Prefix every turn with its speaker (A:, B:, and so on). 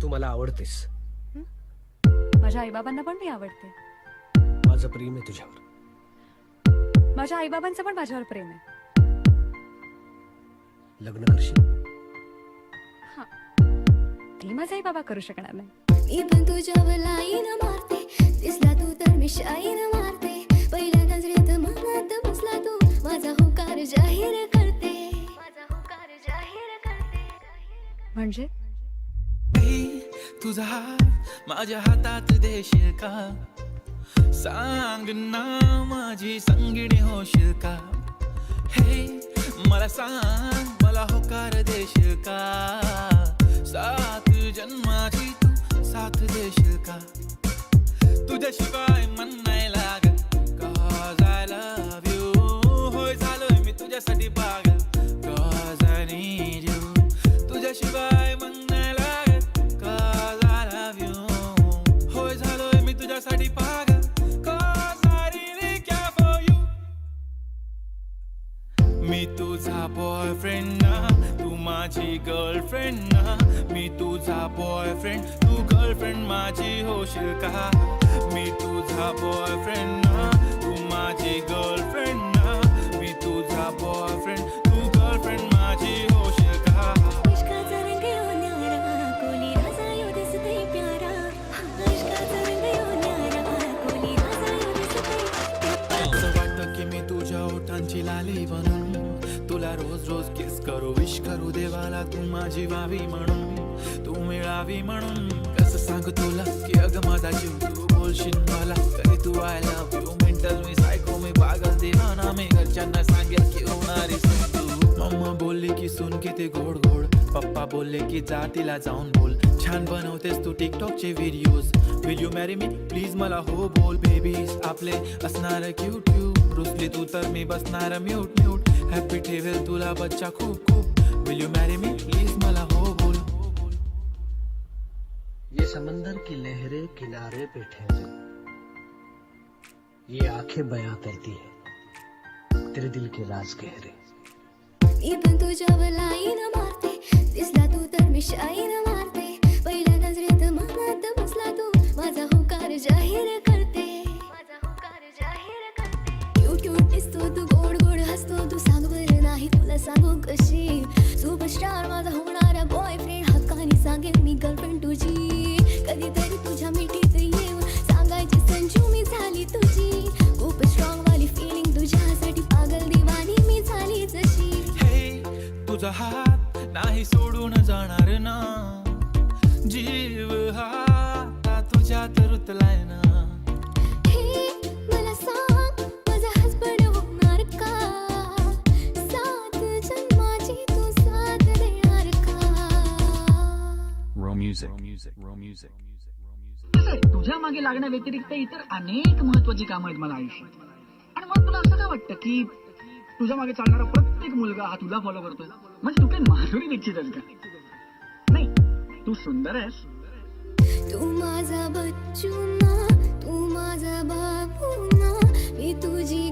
A: तू मला आवडतेस.
B: माझ्या आईबाबांना पण मी आवडते.
A: माझं प्रेम आहे तुझ्यावर.
B: माझ्या आईबाबांचं पण माझ्यावर प्रेम आहे.
A: लग्न करशील?
B: ते माझे आई बाबा करू शकणार नाही.
C: मी पण तुझ्यावर लाईन मारते, दिसला तू तर मी शाईन मारते. पहिल्या नजरेत मनात बसला तू, माझा होकार जाहीर करते, माझा होकार जाहीर करते.
B: म्हणजे
D: तुझा हात माझ्या हातात देशील का? सांग ना माझी संगिणी होशील का? हे मला सांग, मला होकार देशील का? सात जन्माची तू साथ देशील का? तुझ्याशिवाय मन नाही लागत, 'cause I love you. होय झालोय मी तुझ्यासाठी पागल, 'cause I need you. तुझ्याशिवाय मन नाही लागत, 'cause I love you. होय झालोय मी तुझ्यासाठी पागल, 'cause I really care for you. मी तुझा बॉयफ्रेंड ना, तू माझी गर्लफ्रेंड ना. मी तुझा बॉयफ्रेंड, तू गर्लफ्रेंड माझी होशील का? मी तुझा बॉयफ्रेंड ना, तू माझी गर्लफ्रेंड ना. मी तुझा बॉयफ्रेंड, तू गर्लफ्रेंड माझी होशील का?
C: इश्काचा रंग यो न्यारा, कोली राजा यो दिसते प्यारा. इश्काचा रंग यो न्यारा, कोली राजा यो दिसते.
D: असं वाटतं की मी तुझ्या ओठांची लाली बनून तुला रोज रोज किस करू, विश करू देवाला तू माझी व्हावी म्हणून, तू मिळावी म्हणून. कसं सांगू तुला की अगं माझा जीव, तू बोलशील मला कधी तू आय लव्ह यू. मेंटल मी सायको, मी पागल दिवाना. मी घरच्यांना सांगेल की होणारी सून तू. मम्मा बोलली की सून किती गोड गोड, पप्पा बोलले की जा तिला जाऊन बोल. छान बनवतेस तू टिकटॉकचे videos, will you marry me please मला हो बोल. बेबीज आपले असणार क्यूट क्यूट, रुसली तू तर मी बसणार म्यूट म्यूट. हॅपी ठेवेल तुला बच्चा खूप खूप, will you marry me please मला हो बोल.
A: ये समंदर की लहरें किनारे पे ठहरे, ये आंखें बयां करती है तेरे दिल के राज गहरे.
C: मी पण तुझ्यावर लाईन मारते, दिसला तू तर मी शाईन मारते. पहिल्या नजरेत मनात बसला तू, माझा होकार जाहीर करते, माझा होकार जाहीर करते. क्यूट क्यूट दिसतो तू, गोड गोड हसतो तू. सांग बरं नाही तुला सांगू कशी, सुपरस्टार माझा होणारा बॉयफ्रेंड. हक्काने सांगेल मी गर्लफ्रेंड तुझी. कधीतरी तुझ्या मिठीत येऊ, सांगायची संजू मी झाली तुझी. खूप स्ट्रॉंग वाली फिलिंग तुझ्यासाठी, पागल दिवानी मी झाली जशी.
D: हे तुझा हात नाही सोडून जाणार ना, जीव हा तुझ्यात रुतलाय ना.
C: हे मला सांग, माझा हसबंड होणार का? सात जन्माची तू साथ देणार का?
E: तुझ्या मागे लागण्याव्यतिरिक्त इतर अनेक महत्वाची कामं आहेत मला आयुष्यात. आणि मग तुला असं काय वाटतं की तुझ्या मागे चालणारा प्रत्येक मुलगा हा तुला फॉलो करतोय? म्हणजे तू काही माधुरी दीक्षित आहेस का? नाही, तू सुंदर आहेस.
C: तू माझा बच्चू ना, तू माझा बाबू ना. मी तुझी